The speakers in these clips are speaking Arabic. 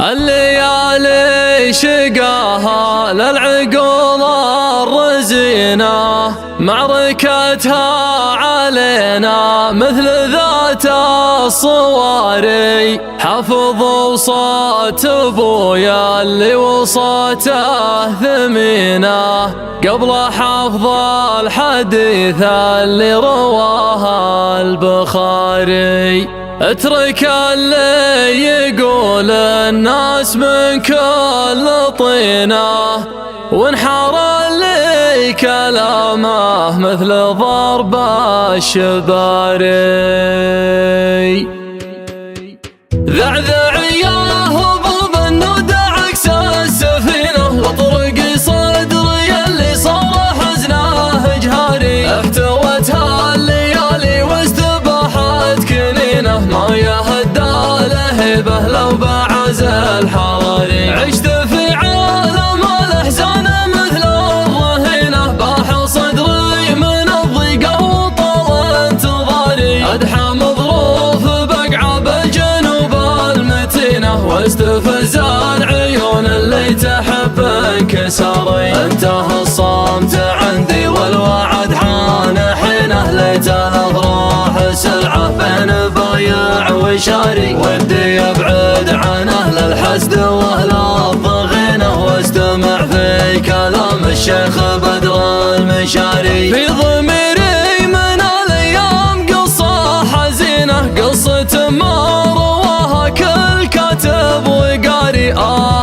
الليالي شقاها للعقول الرزينة، معركتها علينا مثل ذات الصواري. حفظوا صوت ابويا اللي وصاته ثمينة، قبل حفظ الحديث اللي رواه البخاري. اترك اللي يقول الناس من كل طينه، وانحر اللي كلامه مثل ضرب الشباري. ذعذع يا هبوب النود عكس السفينة، واطرق صدري اللي صار حزنه جهاري. احتوتها الليالي واستباحت كنينه، ما يهدى لهبه لو بعز الحراري. عشت في عالم الاحزان مثل الرهينه، باح صدري من الضيقه وطال انتظاري. ادحى مظروف بقعه بالجنوب المتينه، واستفز العيون اللي تحب انكساري. انتهى الصمت عندي والوعد حان حينه، ليت الافراح سلعه بين بايع وشاري. ودي ابعد عن اهل الحسد واهل الضغينه، واستمع في كلام الشيخ بدر المشاري. في ضميري من الايام قصه حزينه، قصه ما رواها كل كاتب وقاري.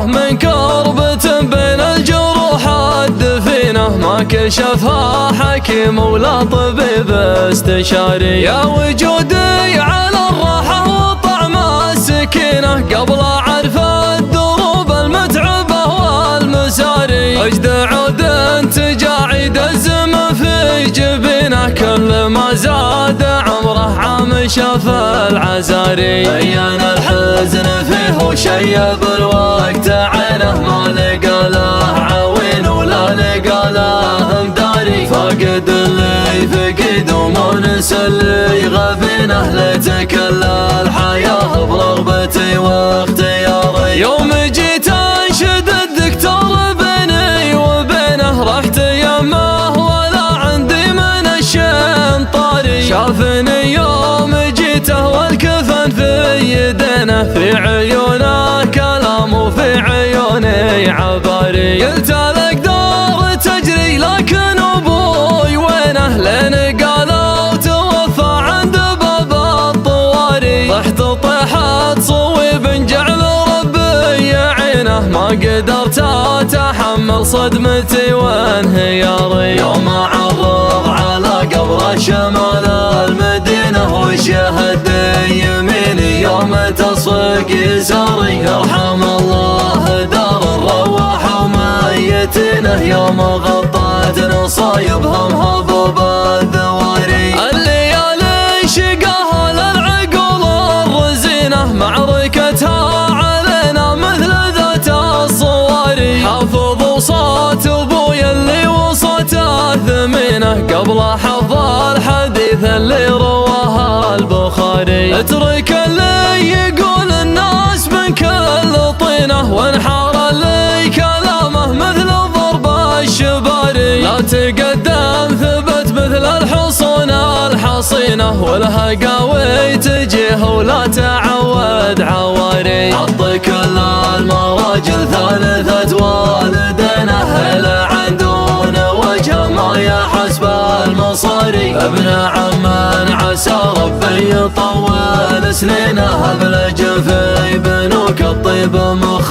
من كربة بين الجروح الدفينه، ما كشفها حكيم ولا طبيب استشاري. يا وجودي على الراحه وطعم السكينه، قبل اعرف الدروب المتعبه والمساري. اجد عود تجاعيد الزمن في جبينه، كل ما زاد عمره عام شاف العزاري. بين الحزن فيه وشيب الوقت عينه، ما لقى له عوين ولا لقى له مداري. فاقد اللي فقد ومونس اللي غفينه، ليت كل الحياه برغبتي واختياري. يوم جيت انشد الدكتور بيني وبينه، رحت يمه ولا عندي من الشين طاري. شافني يوم جيته والكفن في يدينه، في عيونه كلام وفي عيوني عباري. قلت الاقدار تجري لكن ابوي وينه، لين قالوا توفى عند باب الطواري. طحت طيحت صويب جعل ربي يعينه، ما قدرت اتحمل صدمتي وانهياري. يوم عرض على قبر شمال المدينه، وشهد يميني يوم تصفق يساري. يرحم الله دار الرواح وميتينه، يوم غطت نصايبهم هبوب الذواري. الليالي شقاها للعقول الرزينه، معركتها علينا مثل ذات الصواري. حافظوا صوت ابويا اللي وصاته ثمينه، قبل حفظ الحديث اللي رواه البخاري. اترك اللي يقول الناس من كل طينه، وانحار اللي كلامه مثل ضرب الشباري. لا تقدم ثبت مثل الحصون الحصينه، والهقاوي تجيه ولا تعود عواري. حط كل المراجل ثالثة والدينه، هلا عندون وجه ما يحسب المصاري. ابن عم عسى ربي يطول سنينه، ابلج في بنوك الطيب مخ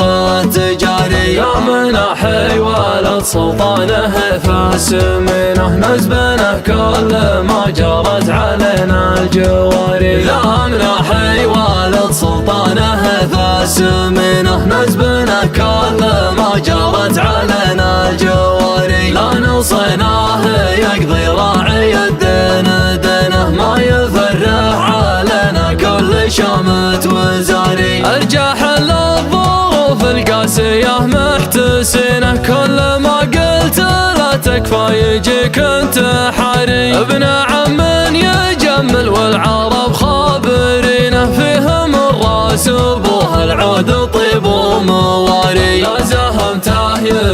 تجاري. يا مناحي ولد سلطانه فاسمينه، نزبنه كل ما جرت علينا الجواري. يا مناحي ولد سلطانه فاسمينه، نزبنه كل ما جرت علينا الجواري. لا نوصيناه يقضي راعي الدين دينه، ما يفرح علينا كل شامت وزاري. ارجع حل الظروف القاسيه محتسينه، كل ما قلت لا تكفى يجيك انتحاري. ابن عم يجمل والعرب خابرينه، فيهم الراس ابوه العود طيب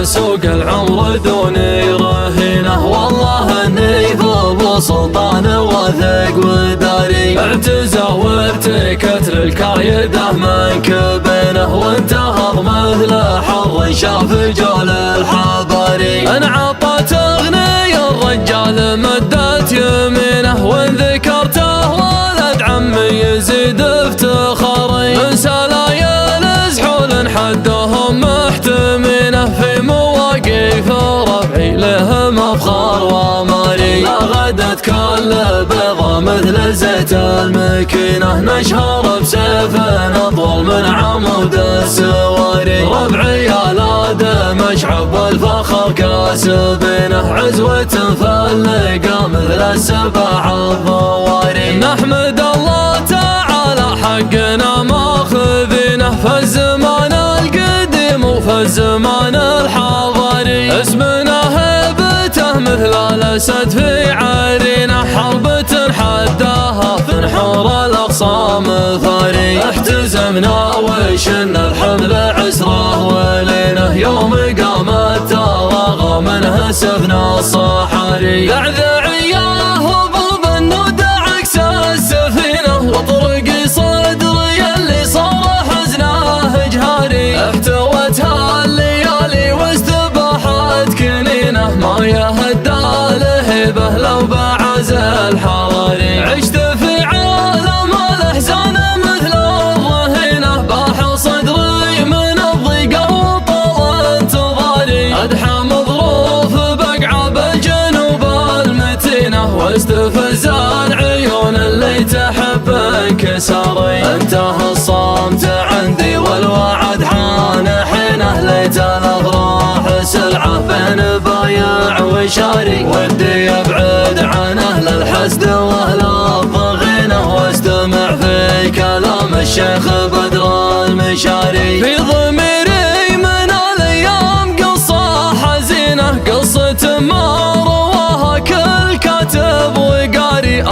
سوق العمر دوني رهينه، والله اني ابو سلطان واثق وداري. اعتزى وارتكت للكايده من كبنه، وانتهض مثل حر شاف جول الحضاري. انعطت اغني الرجال مدت يمينه، وان ذكرته ولد عمي يزيد افتخاري. من سلايل زحول حدهم محتمينه، في مواقف ربعي لهم افخار وماري. غدت كل بيضة مثل زيت المكينة، نشهر بسيف اطول من عمود السواري. ربعي يا لاد مشعب والفخر كاسبينه، عزوة فلقى مثل السبع الضواري. نحمد الله تعالى حقنا ماخذينه، فالزمان القديم وفي الزمان الحضاري. اسمنا هيبته مثل الاسد في عرينه، حربة حداها في نحور الاخصام ثاري. احتزمنا وشلنا الحمل عسره ولينه، يوم قامت تراغى منها سفنا الصحاري. ذعذعياه بالبنود عكس السفينه، وطرق صدري اللي صار حزنه جهاري. احتوتها الليالي واستباحت كنينه، ما يهدى لهبه لو بعز الحراري. عشت في عالم الاحزان مثل الرهينه، باح صدري من الضيقه وطال انتظاري. ادحى مظروف بقعه بالجنوب المتينه، واستفزان عيون اللي تحب انكساري. انتهى الصمت عندي والوعد حان حينه، ليت الاضراح سلعه بين بايع وشاري. ودي ابعد عن اهل الحسد واهل الضغينه، واستمع في كلام الشيخ بدر المشاري. في ضميري من الايام قصه حزينه، قصه ما رواها كل كاتب وقاري.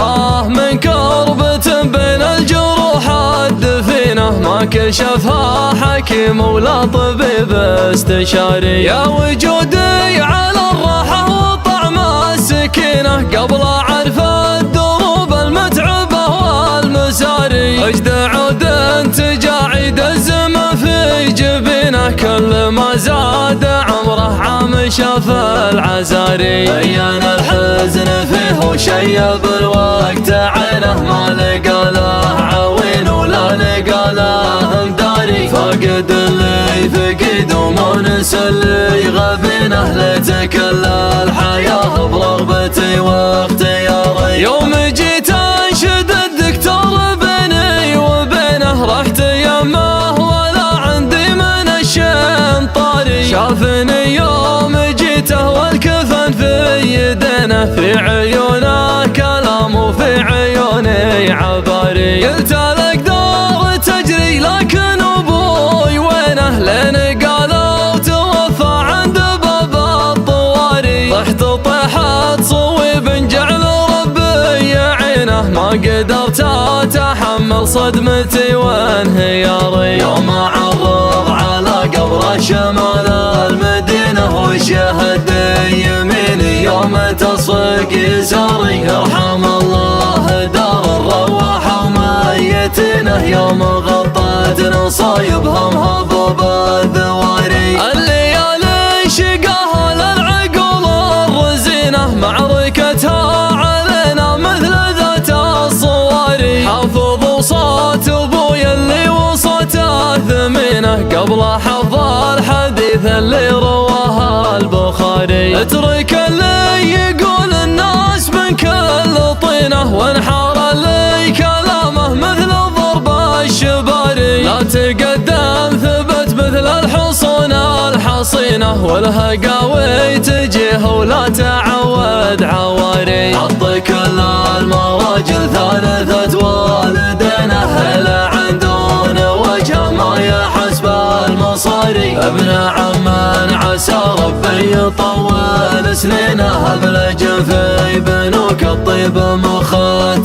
من كربة بين الجروح الدفينه، ما كشفها حكيم ولا طبيب استشاري. يا وجودي على الراحه وطعم السكينه، قبل اعرف الدروب المتعبه والمساري. اجد عود تجاعيد الزمن في جبينه، كل ما زاد عمره عام شاف العزاري. بين الحزن فيه وشيب الوقت عينه، ما لقى له عوين ولا لقى له مداري. فاقد اللي فقد ومونس اللي غبينه، ليت كل الحياه برغبتي واختياري. يوم جيت انشد الدكتور بيني وبينه، رحت يمه ولا عندي من الشين طاري. شافني يوم جيته والكفن في يدينه، في عيونه كلام وفي عيوني عباري. قلت الاقدار تجري لكن ابوي وينه، لين قالوا توفى عند باب الطواري. طحت طيحة صويب جعل ربي يعينه، ما قدرت اتحمل صدمتي وانهياري. يوم عرض على قبر شمال المدينه، وشهد يميني يوم تصفق يساري. يرحم الله دار الرواحه وميتينه، يوم غطت نصايبهم هضب الذواري. الليالي شقاها للعقول الرزينه، معركتها علينا مثل ذات الصواري. حافظوا صوت ابويا اللي وصته ثمينه، قبل حفظ الحديث اللي رواه البخاري. اترك اللي يقول الناس من كل طينه، وانحار اللي كلامه مثل ضرب الشباري. لا تقدم ثبت مثل الحصون الحصينه، والهقاوي تجيه ولا تعود عواري. حط كل المراجل ثالثة والدينه، هلا عندون وجهه ما يحس بالمصاري. ابن عم عسى ربي يطول سنينه، ابلج في بنوك الطيب مخ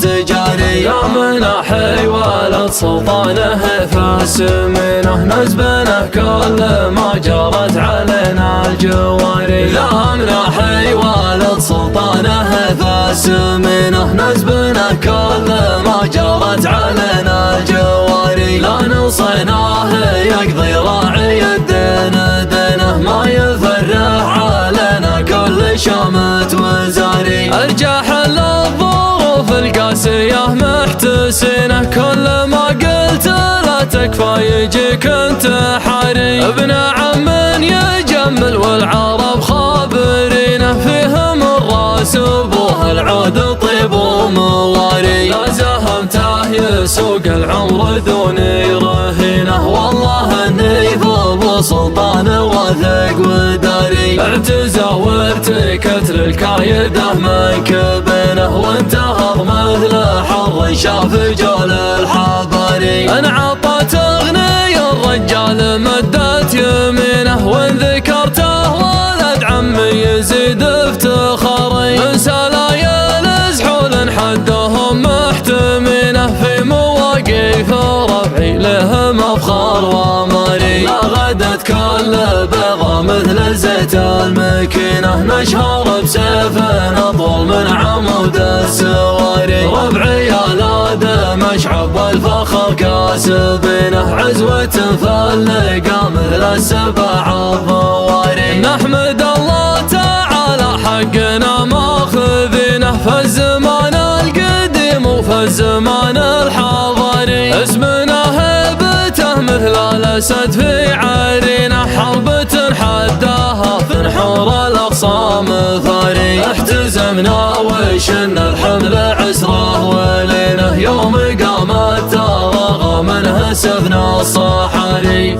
تجاري. يا مناحي ولد سلطانه فاسمينه، نزبنه كل ما جرت علينا الجاري. جواري. لهمنا حي والد سلطانه فاسمينه نسبنا كل ما جرت علينا جواري. لا نوصيناه يقضي راعي الدين دينه ما يفرح علينا كل شامت وزاري. ارجح الظروف القاسية محتسينه كل ما قلت لا تكفى يجيك انتحاري. ابن عم يجمل والعرب خابرينه فيهم الراس ابوه العود طيب ومواري. لا زهمته يسوق العمر دوني رهينه والله اني ابو سلطان وثق وداري. اعتزى وارتكت للكايده من كبينه وانتهض مثل حر شاف جول الحباري. ان عطت اغني الرجال مدت يمينه وان ذكرته ولد عمي يزيد افتخاري. من سلايل زحول حدهم محتمينه في مواقف ربعي لهم افخار وماري. لا غدت كل بيضة مثل زيت المكينه نشهر بسيف اطول من عمود السواري. ربعي يا مشعب والفخر كاسبينه عزوة فاللقى مثل السبع الضواري. نحمد الله تعالى حقنا ماخذينه في الزمان القديم وفي الزمان الحضاري. اسمنا هيبته مثل الاسد في عرينه حربة حداها في نحور الاخصام ثاري. احتزمنا وشن الحمل عسره ولينه يوم قامت ترغى منه سفن الصحاري.